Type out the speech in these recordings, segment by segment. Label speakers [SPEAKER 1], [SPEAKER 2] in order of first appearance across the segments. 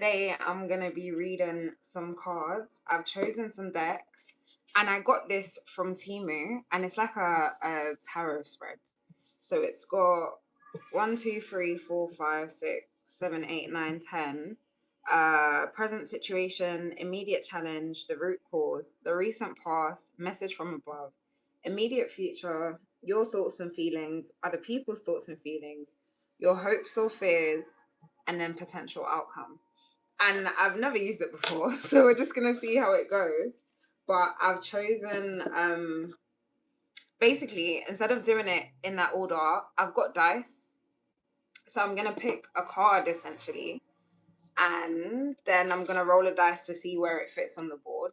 [SPEAKER 1] Today I'm gonna be reading some cards. I've chosen some decks, and I got this from Timu, and it's like a tarot spread. So it's got 1, 2, 3, 4, 5, 6, 7, 8, 9, 10. Present situation, immediate challenge, the root cause, the recent past, message from above, immediate future, your thoughts and feelings, other people's thoughts and feelings, your hopes or fears, and then potential outcome. And I've never used it before, so we're just gonna see how it goes. But I've chosen basically, instead of doing it in that order, I've got dice. So I'm gonna pick a card essentially, and then I'm gonna roll a dice to see where it fits on the board.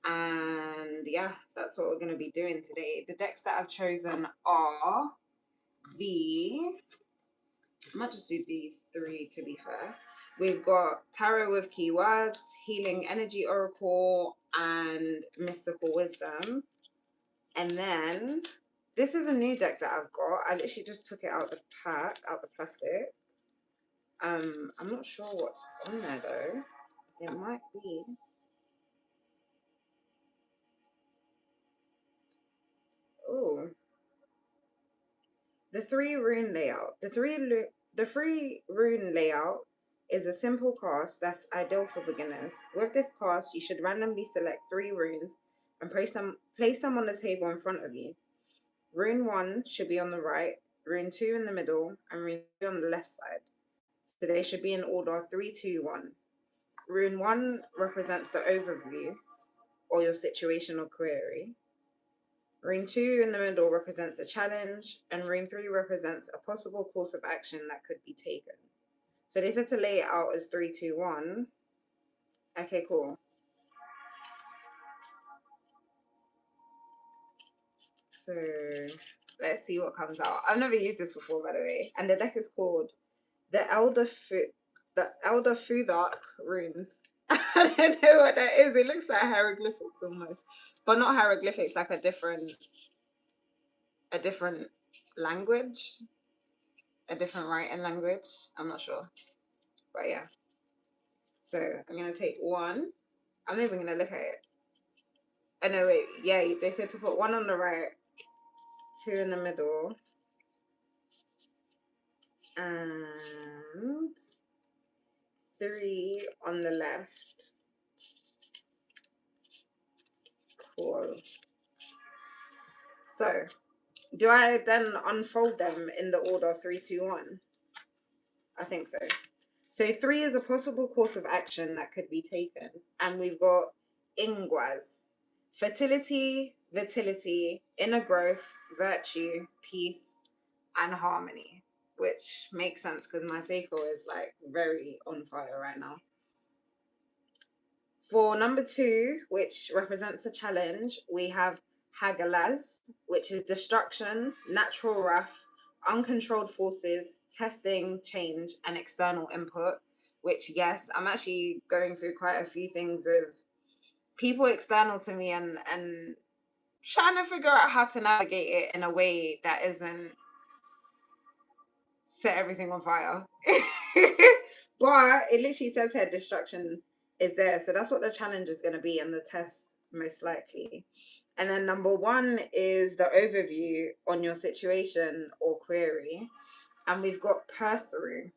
[SPEAKER 1] And yeah, that's what we're gonna be doing today. The decks that I've chosen are I might just do these three to be fair. We've got Tarot with Keywords, Healing Energy Oracle, and Mystical Wisdom. And then this is a new deck that I've got. I literally just took it out the pack, out the plastic. I'm not sure what's on there though. It might be. Oh, the three rune layout. The three rune layout is a simple cast that's ideal for beginners. With this cast, you should randomly select three runes and place them on the table in front of you. Rune 1 should be on the right, rune 2 in the middle, and rune 3 on the left side. So they should be in order 3, 2, 1. Rune 1 represents the overview or your situation or query. Rune 2 in the middle represents a challenge, and Rune 3 represents a possible course of action that could be taken. So they said to lay it out as 3, 2, 1. Okay, cool. So let's see what comes out. I've never used this before, by the way. And the deck is called the Elder Futhark Runes. I don't know what that is. It looks like hieroglyphics almost, but not hieroglyphics. Like a different language, a different writing language. I'm not sure, but yeah. So I'm gonna take one. I'm not even gonna look at it. Oh no, wait. Yeah, they said to put one on the right, two in the middle, and three on the left. Cool. So, do I then unfold them in the order 3, 2, 1? I think so. So 3 is a possible course of action that could be taken. And we've got Ingwas. Fertility, vitality, inner growth, virtue, peace, and harmony. Which makes sense because my Seiko is like very on fire right now. For number 2, which represents a challenge, we have Hagalaz, which is destruction, natural wrath, uncontrolled forces, testing, change, and external input. Which, yes, I'm actually going through quite a few things with people external to me and trying to figure out how to navigate it in a way that isn't set everything on fire. But it literally says here destruction is there. So that's what the challenge is going to be and the test, most likely. And then number 1 is the overview on your situation or query. And we've got Perthrough.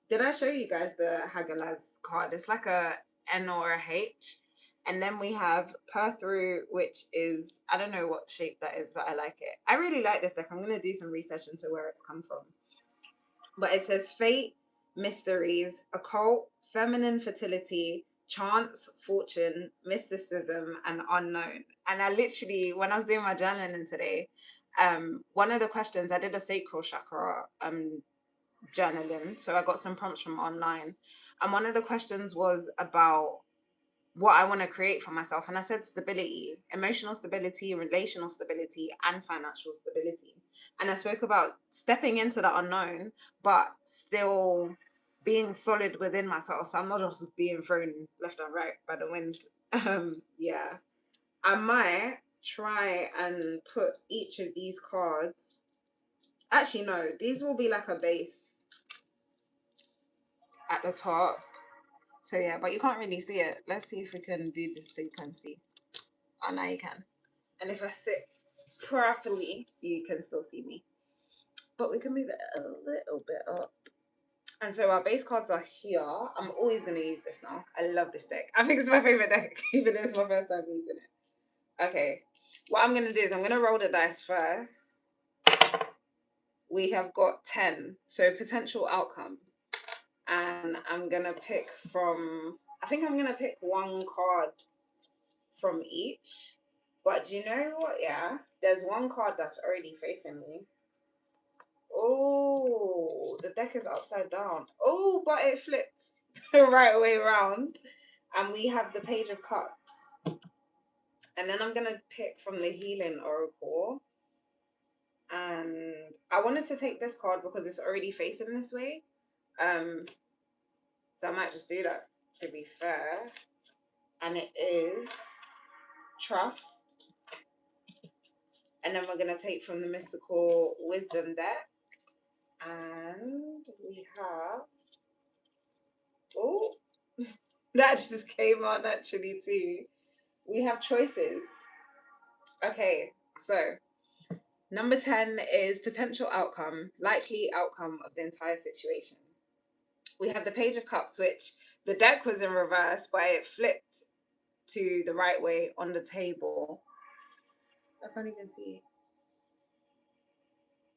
[SPEAKER 1] Did I show you guys the Hagalaz card? It's like a N or a H. And then we have Perthrough, which is, I don't know what shape that is, but I like it. I really like this deck. I'm going to do some research into where it's come from. But it says fate, mysteries, occult, feminine fertility, chance, fortune, mysticism, and unknown. And I literally, when I was doing my journaling today, one of the questions, I did a sacral chakra journaling, so I got some prompts from online, and one of the questions was about what I want to create for myself. And I said stability, emotional stability, relational stability, and financial stability. And I spoke about stepping into the unknown, but still being solid within myself. So I'm not just being thrown left and right by the wind. Yeah. I might try and put each of these cards. Actually, no, these will be like a base at the top. So yeah, but you can't really see it. Let's see if we can do this so you can see. Oh, now you can. And if I sit properly, you can still see me. But we can move it a little bit up. And so our base cards are here. I'm always going to use this now. I love this deck. I think it's my favorite deck, even though it's my first time using it. Okay. What I'm going to do is I'm going to roll the dice first. We have got 10. So potential outcome. And I'm going to pick from, I think I'm going to pick one card from each. But do you know what? Yeah. There's one card that's already facing me. Oh, the deck is upside down. Oh, but it flipped the right way around. And we have the Page of Cups. And then I'm going to pick from the Healing Oracle. And I wanted to take this card because it's already facing this way. So I might just do that, to be fair. And it is Trust. And then we're going to take from the Mystical Wisdom deck. And we have... Oh, that just came on actually too. We have choices. Okay, so number 10 is potential outcome, likely outcome of the entire situation. We have the Page of Cups, which the deck was in reverse, but it flipped to the right way on the table. I can't even see.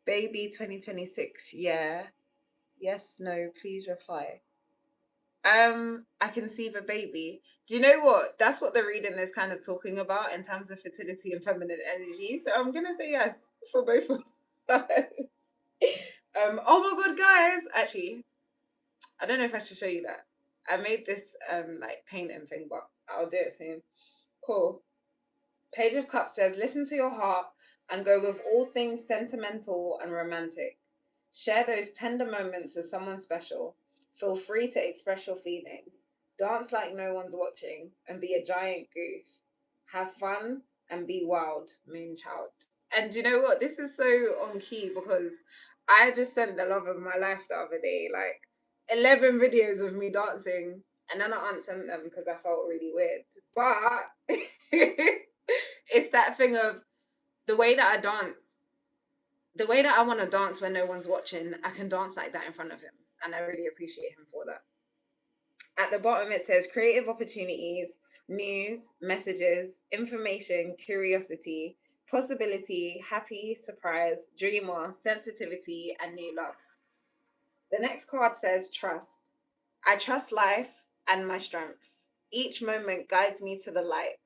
[SPEAKER 1] Baby 2026, yeah. Yes, no, please reply. I can see the baby. Do you know what? That's what the reading is kind of talking about in terms of fertility and feminine energy. So I'm gonna say yes for both of us. Oh my god, guys! Actually, I don't know if I should show you that. I made this like painting thing, but I'll do it soon. Cool. Page of Cups says, listen to your heart and go with all things sentimental and romantic. Share those tender moments with someone special. Feel free to express your feelings. Dance like no one's watching and be a giant goof. Have fun and be wild, Moonchild. And do you know what? This is so on key because I just sent the love of my life the other day, like 11 videos of me dancing, and then I unsent them because I felt really weird. But it's that thing of the way that I dance, the way that I want to dance when no one's watching, I can dance like that in front of him. And I really appreciate him for that. At the bottom, it says creative opportunities, news, messages, information, curiosity, possibility, happy, surprise, dreamer, sensitivity, and new love. The next card says trust. I trust life and my strengths. Each moment guides me to the light.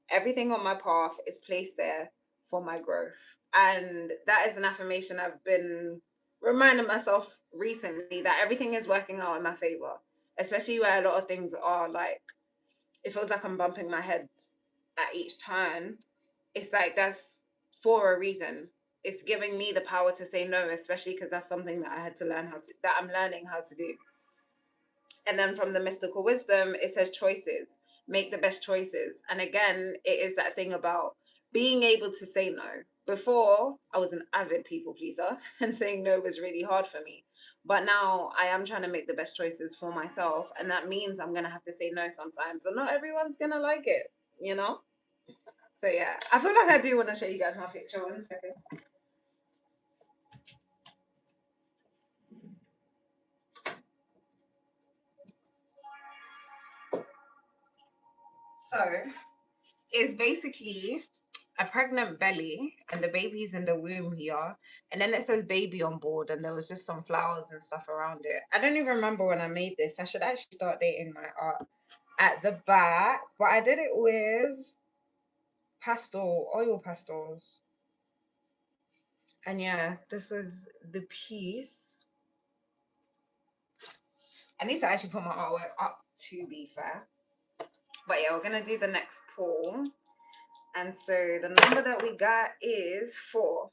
[SPEAKER 1] Everything on my path is placed there for my growth. And that is an affirmation I've been reminding myself recently, that everything is working out in my favor, especially where a lot of things are like, it feels like I'm bumping my head at each turn. It's like that's for a reason. It's giving me the power to say no, especially because that's something that I had to learn that I'm learning how to do. And then from the Mystical Wisdom, it says choices. Make the best choices. And again, it is that thing about being able to say no. Before, I was an avid people pleaser and saying no was really hard for me. But now I am trying to make the best choices for myself. And that means I'm going to have to say no sometimes. And not everyone's going to like it, you know? So yeah, I feel like I do want to show you guys my picture. 1 second. So it's basically a pregnant belly and the baby's in the womb here, and then it says baby on board, and there was just some flowers and stuff around it. I don't even remember when I made this. I should actually start dating my art at the back, but I did it with oil pastels. And yeah, this was the piece. I need to actually put my artwork up, to be fair. But yeah, we're gonna do the next pull. And so the number that we got is 4.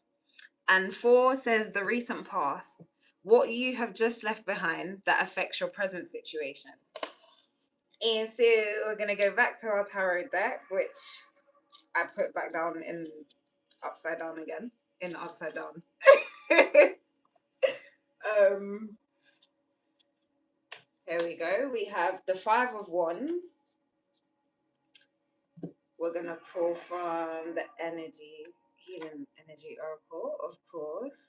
[SPEAKER 1] And 4 says the recent past, what you have just left behind that affects your present situation. And so we're going to go back to our tarot deck, which I put back down in upside down again, in upside down. Here we go. We have the Five of Wands. We're gonna pull from the energy, healing energy oracle, of course.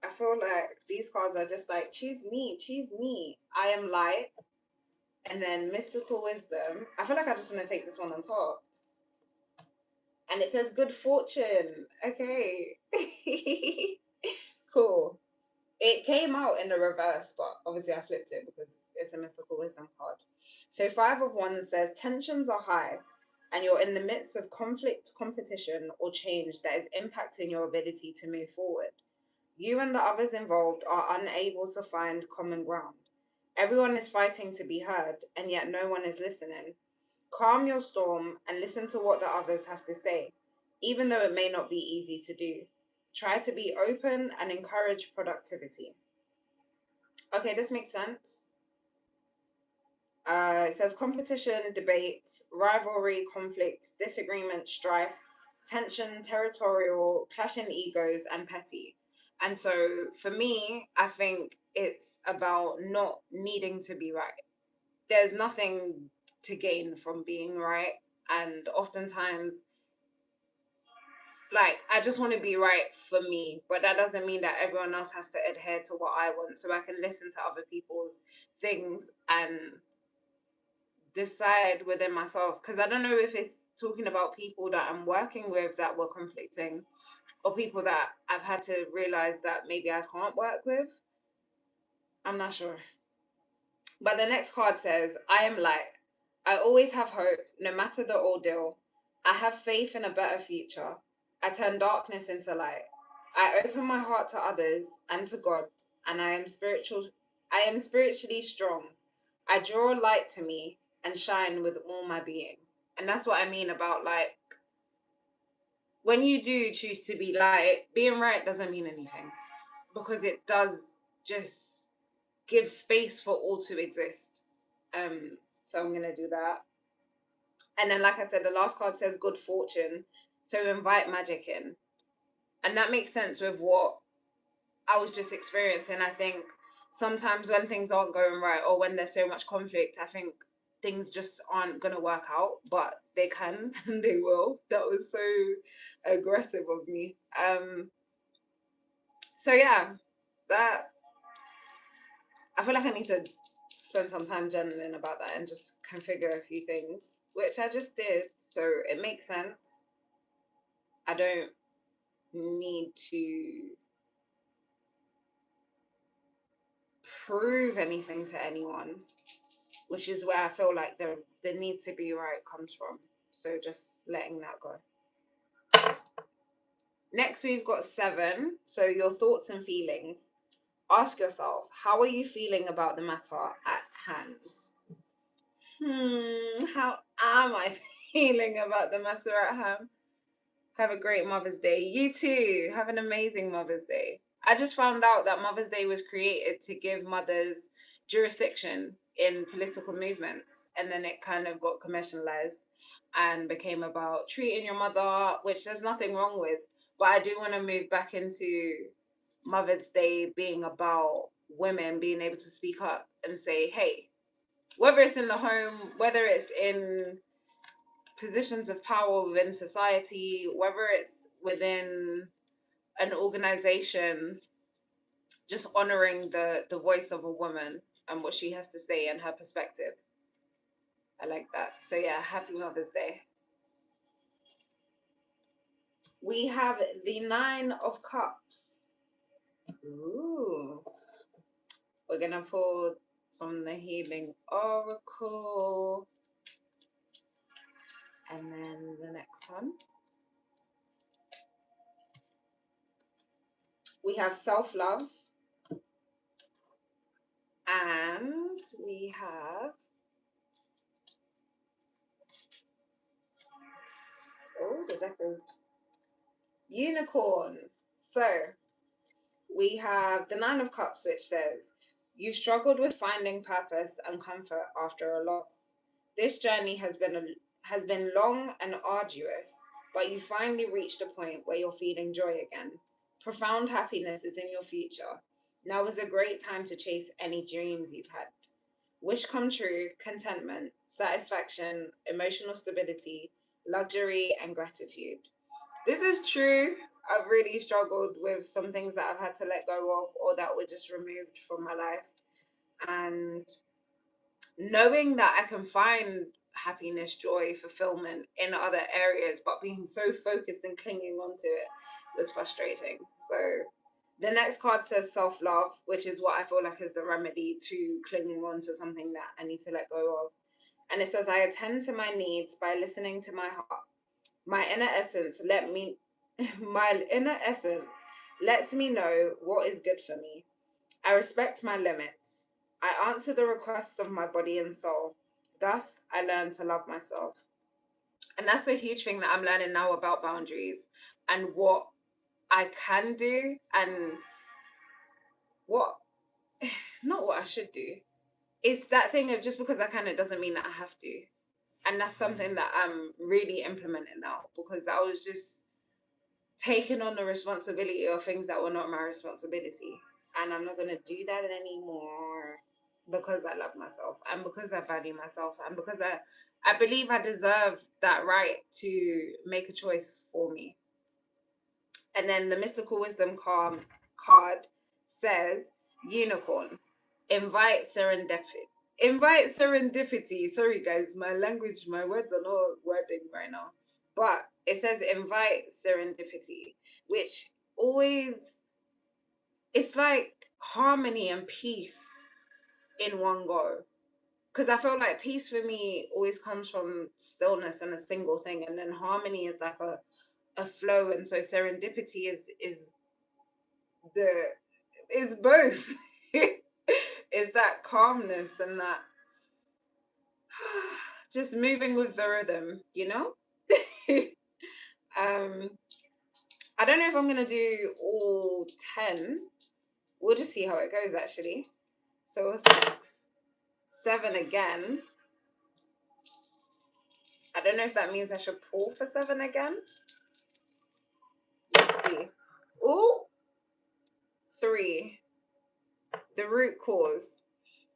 [SPEAKER 1] I feel like these cards are just like, choose me, choose me. I am light. And then mystical wisdom. I feel like I just want to take this one on top. And it says good fortune. Okay. Cool. It came out in the reverse, but obviously I flipped it because it's a mystical wisdom card. So Five of Wands says tensions are high and you're in the midst of conflict, competition, or change that is impacting your ability to move forward. You and the others involved are unable to find common ground. Everyone is fighting to be heard, and yet no one is listening. Calm your storm and listen to what the others have to say, even though it may not be easy to do. Try to be open and encourage productivity. Okay, this makes sense. It says competition, debate, rivalry, conflict, disagreement, strife, tension, territorial, clashing egos, and petty. And so for me, I think it's about not needing to be right. There's nothing to gain from being right. And oftentimes, like, I just want to be right for me, but that doesn't mean that everyone else has to adhere to what I want. So I can listen to other people's things and decide within myself, because I don't know if it's talking about people that I'm working with that were conflicting or people that I've had to realize that maybe I can't work with. I'm not sure. But the next card says, I am light. I always have hope, no matter the ordeal. I have faith in a better future. I turn darkness into light. I open my heart to others and to God, and I am spiritually strong. I draw light to me and shine with all my being. And that's what I mean about, like, when you do choose to be light, being right doesn't mean anything, because it does just give space for all to exist. So I'm gonna do that. And then, like I said, the last card says good fortune. So invite magic in. And that makes sense with what I was just experiencing. I think sometimes when things aren't going right or when there's so much conflict, I think things just aren't gonna work out, but they can and they will. That was so aggressive of me. So yeah, that I feel like I need to spend some time journaling about that and just configure a few things, which I just did. So it makes sense. I don't need to prove anything to anyone, which is where I feel like the need to be right comes from. So just letting that go. Next, we've got 7. So your thoughts and feelings. Ask yourself, how are you feeling about the matter at hand? How am I feeling about the matter at hand? Have a great Mother's Day. You too. Have an amazing Mother's Day. I just found out that Mother's Day was created to give mothers jurisdiction in political movements. And then it kind of got commercialized and became about treating your mother, which there's nothing wrong with. But I do want to move back into Mother's Day being about women being able to speak up and say, hey, whether it's in the home, whether it's in positions of power within society, whether it's within an organization, just honoring the voice of a woman and what she has to say and her perspective. I like that. So yeah, happy Mother's Day. We have the 9 of Cups. Ooh. We're gonna pull from the Healing Oracle. And then the next one. We have self-love. And we have, oh, the deck is unicorn. So we have the 9 of Cups, which says, you've struggled with finding purpose and comfort after a loss. This journey has been long and arduous, but you finally reached a point where you're feeling joy again. Profound happiness is in your future. Now is a great time to chase any dreams you've had. Wish come true, contentment, satisfaction, emotional stability, luxury, and gratitude. This is true. I've really struggled with some things that I've had to let go of or that were just removed from my life. And knowing that I can find happiness, joy, fulfillment in other areas, but being so focused and clinging onto it was frustrating. So the next card says self love, which is what I feel like is the remedy to clinging on to something that I need to let go of. And it says, I attend to my needs by listening to my heart. My inner essence let me my inner essence lets me know what is good for me. I respect my limits. I answer the requests of my body and soul. Thus, I learn to love myself. And that's the huge thing that I'm learning now about boundaries and what I can do and what, not what I should do. It's that thing of just because I can, it doesn't mean that I have to. And that's something that I'm really implementing now because I was just taking on the responsibility of things that were not my responsibility. And I'm not going to do that anymore because I love myself and because I value myself and because I believe I deserve that right to make a choice for me. And then the mystical wisdom card says unicorn, invite serendipity. Invite serendipity. Sorry guys, my language, my words are not wording right now. But it says invite serendipity, which always, it's like harmony and peace in one go. Because I feel like peace for me always comes from stillness and a single thing, and then harmony is like a flow, and so serendipity is the is both. Is that calmness and that just moving with the rhythm, you know? I don't know if I'm gonna do all 10. We'll just see how it goes actually. So what's next? 7 again. I don't know if that means I should pull for 7 again. Let's see. Oh, 3. The root cause.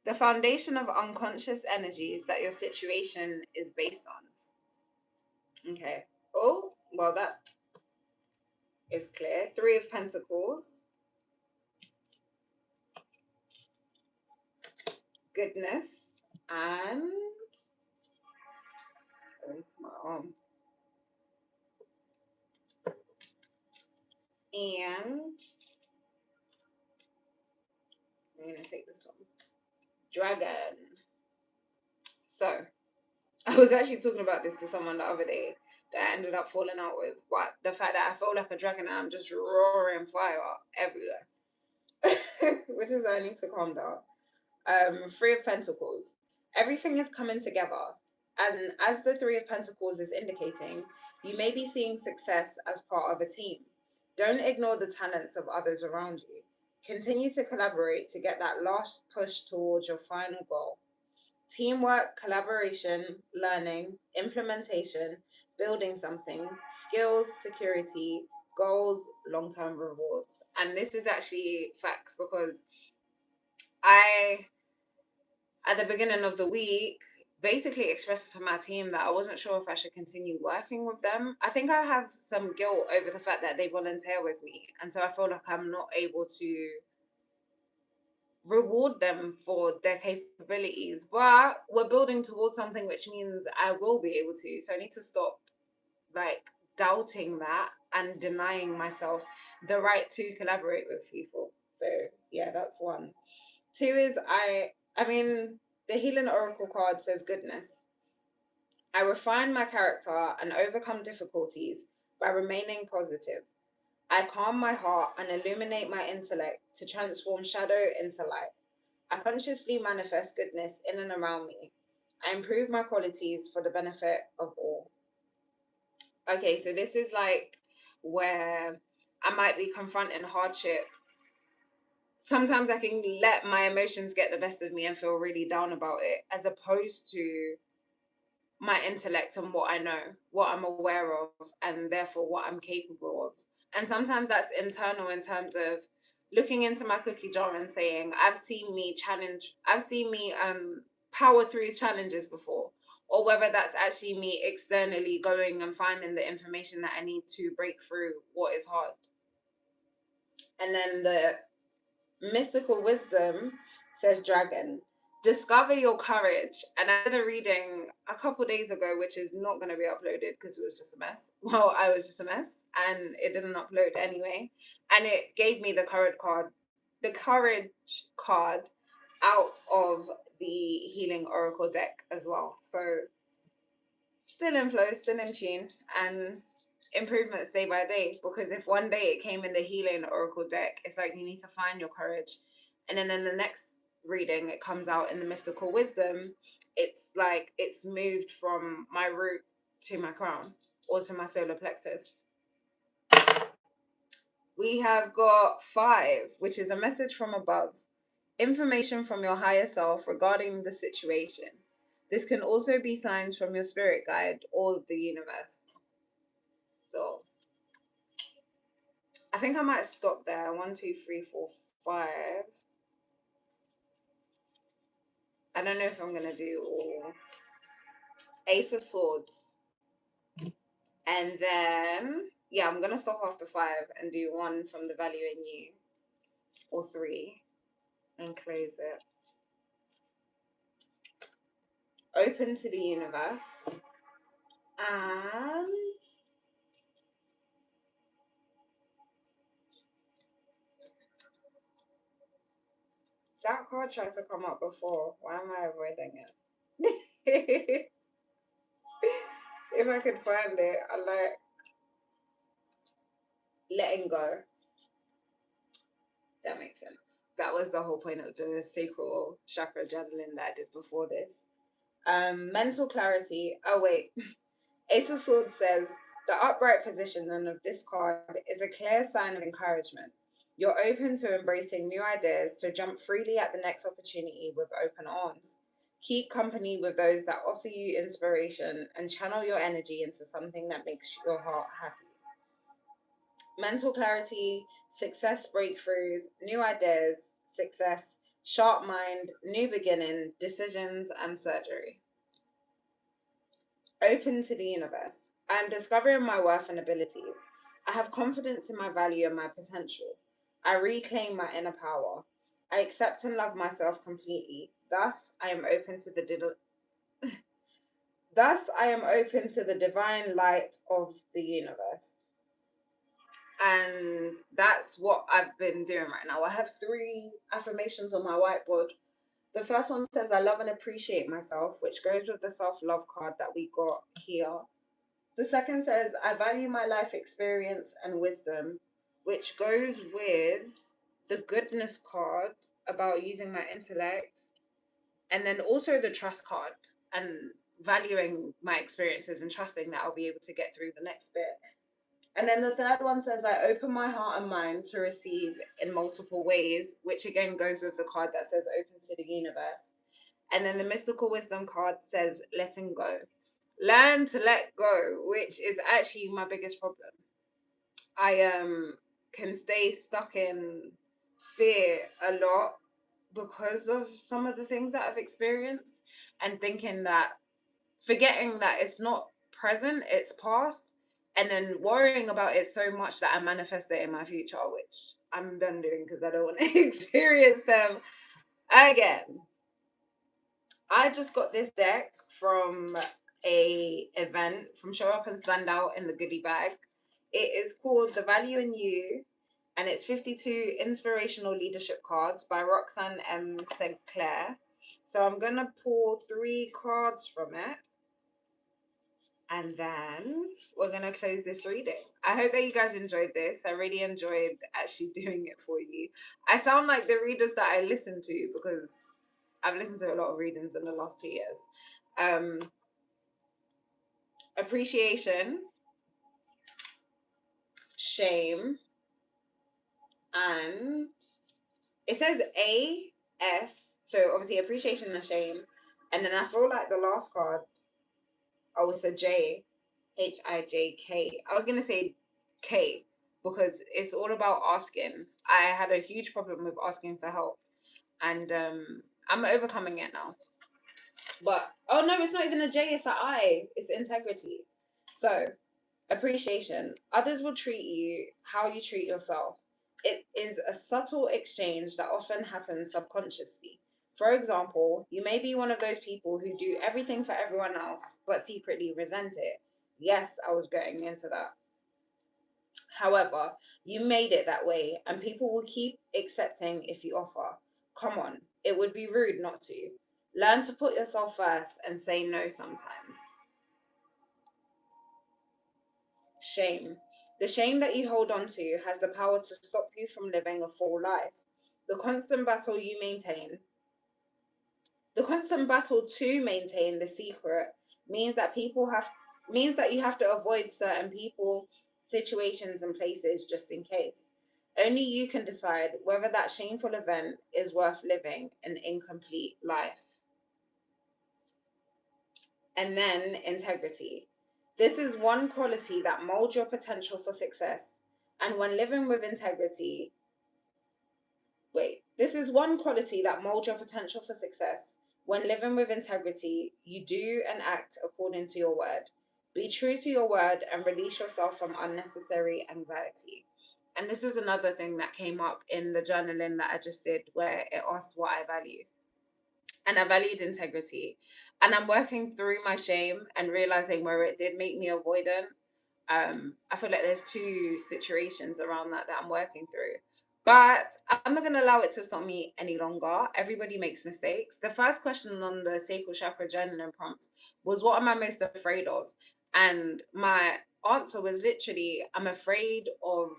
[SPEAKER 1] The foundation of unconscious energies that your situation is based on. Okay. Oh, well, that is clear. 3 of Pentacles. Goodness. And my arm. And I'm gonna take this one. Dragon. So I was actually talking about this to someone the other day that I ended up falling out with. But the fact that I feel like a dragon and I'm just roaring fire everywhere. Which is I need to calm down. 3 of Pentacles. Everything is coming together. And as the 3 of Pentacles is indicating, you may be seeing success as part of a team. Don't ignore the talents of others around you. Continue to collaborate to get that last push towards your final goal. Teamwork, collaboration, learning, implementation, building something, skills, security, goals, long-term rewards. And this is actually facts because I, at the beginning of the week, basically expressed to my team that I wasn't sure if I should continue working with them. I think I have some guilt over the fact that they volunteer with me. And so I feel like I'm not able to reward them for their capabilities. But we're building towards something which means I will be able to. So I need to stop like doubting that and denying myself the right to collaborate with people. So yeah, that's 1. 2 is I mean, the Healing Oracle card says goodness. I refine my character and overcome difficulties by remaining positive. I calm my heart and illuminate my intellect to transform shadow into light. I consciously manifest goodness in and around me. I improve my qualities for the benefit of all. Okay, so this is like where I might be confronting hardship. Sometimes I can let my emotions get the best of me and feel really down about it, as opposed to my intellect and what I know, what I'm aware of, and therefore what I'm capable of. And sometimes that's internal in terms of looking into my cookie jar and saying, I've seen me power through challenges before. Or whether that's actually me externally going and finding the information that I need to break through what is hard. And then the mystical wisdom says dragon. Discover your courage. And I did a reading a couple days ago, which is not going to be uploaded because it was just a mess. Well, I was just a mess and it didn't upload anyway. And it gave me the courage card out of the Healing Oracle deck as well. So still in flow, still in tune, and improvements day by day. Because if one day it came in the Healing Oracle deck, it's like you need to find your courage. And then in the next reading, it comes out in the Mystical Wisdom. It's like it's moved from my root to my crown or to my solar plexus. We have got 5, which is a message from above. Information from your higher self regarding the situation. This can also be signs from your spirit guide or the universe. So I think I might stop there. 1, 2, 3, 4, 5. I don't know if I'm gonna do all. Ace of Swords. And then yeah, I'm gonna stop after 5 and do 1 from the Value in You. Or 3. And close it. Open to the universe. And that card tried to come up before. Why am I avoiding it? If I could find it, I like letting go. That makes sense. That was the whole point of the sacral chakra journaling that I did before this. Mental clarity. Oh wait. Ace of Swords says the upright position of this card is a clear sign of encouragement. You're open to embracing new ideas, so jump freely at the next opportunity with open arms. Keep company with those that offer you inspiration and channel your energy into something that makes your heart happy. Mental clarity, success breakthroughs, new ideas, success, sharp mind, new beginning, decisions, and surgery. Open to the universe. I am discovering my worth and abilities. I have confidence in my value and my potential. I reclaim my inner power. I accept and love myself completely. Thus, I am open to the divine light of the universe. And that's what I've been doing right now. I have 3 affirmations on my whiteboard. The first one says, I love and appreciate myself, which goes with the self-love card that we got here. The second says, I value my life experience and wisdom, which goes with the goodness card about using my intellect. And then also the trust card and valuing my experiences and trusting that I'll be able to get through the next bit. And then the third one says, I open my heart and mind to receive in multiple ways, which again goes with the card that says open to the universe. And then the mystical wisdom card says letting go. Learn to let go, which is actually my biggest problem. I can stay stuck in fear a lot because of some of the things that I've experienced and forgetting that it's not present, it's past, and then worrying about it so much that I manifest it in my future, which I'm done doing because I don't want to experience them again. I just got this deck from a event from Show Up and Stand Out in the goodie bag. It is called The Value in You, and it's 52 inspirational leadership cards by Roxanne M. St. Clair. So I'm going to pull 3 cards from it. And then we're going to close this reading. I hope that you guys enjoyed this. I really enjoyed actually doing it for you. I sound like the readers that I listen to because I've listened to a lot of readings in the last 2 years. Appreciation, shame, and it says A-S. So obviously appreciation and shame. And then I feel like the last card, it's a J, H-I-J-K. I was going to say K, because it's all about asking. I had a huge problem with asking for help, and I'm overcoming it now. But oh no, it's not even a J, it's an I. It's integrity. So appreciation. Others will treat you how you treat yourself. It is a subtle exchange that often happens subconsciously. For example, you may be one of those people who do everything for everyone else but secretly resent it. Yes, I was getting into that. However, you made it that way, and people will keep accepting if you offer. Come on, it would be rude not to. Learn to put yourself first and say no sometimes. Shame. The shame that you hold on to has the power to stop you from living a full life. The constant battle you maintain, the constant battle to maintain the secret means that people have means that you have to avoid certain people, situations and places just in case. Only you can decide whether that shameful event is worth living an incomplete life. And then integrity. This is one quality that molds your potential for success. And when living with integrity, this is one quality that molds your potential for success. When living with integrity, you do and act according to your word. Be true to your word and release yourself from unnecessary anxiety. And this is another thing that came up in the journaling that I just did, where it asked what I value. And I valued integrity. And I'm working through my shame and realizing where it did make me avoidant. I feel like there's two situations around that I'm working through. But I'm not going to allow it to stop me any longer. Everybody makes mistakes. The first question on the sacral chakra journaling prompt was, what am I most afraid of? And my answer was literally, I'm afraid of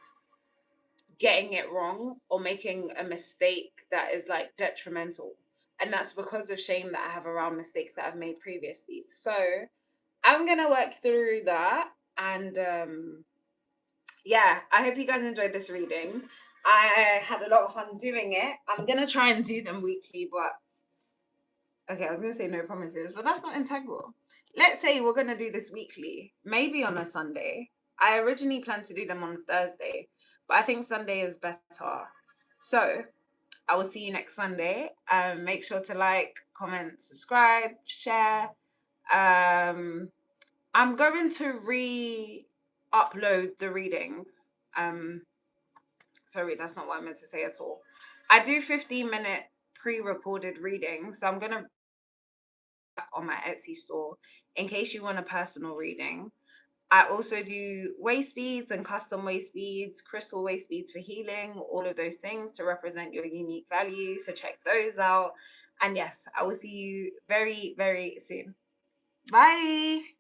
[SPEAKER 1] getting it wrong or making a mistake that is like detrimental. And that's because of shame that I have around mistakes that I've made previously. So I'm going to work through that. And yeah, I hope you guys enjoyed this reading. I had a lot of fun doing it. I'm going to try and do them weekly, but okay, I was going to say no promises, but that's not integral. Let's say we're going to do this weekly, maybe on a Sunday. I originally planned to do them on Thursday, but I think Sunday is better. So I will see you next Sunday. Make sure to like, comment, subscribe, share. I'm going to re-upload the readings. Sorry, that's not what I meant to say at all. I do 15-minute pre-recorded readings, so I'm gonna on my Etsy store in case you want a personal reading. I also do waist beads and custom waist beads, crystal waist beads for healing, all of those things to represent your unique values. So check those out. And yes, I will see you very, very soon. Bye.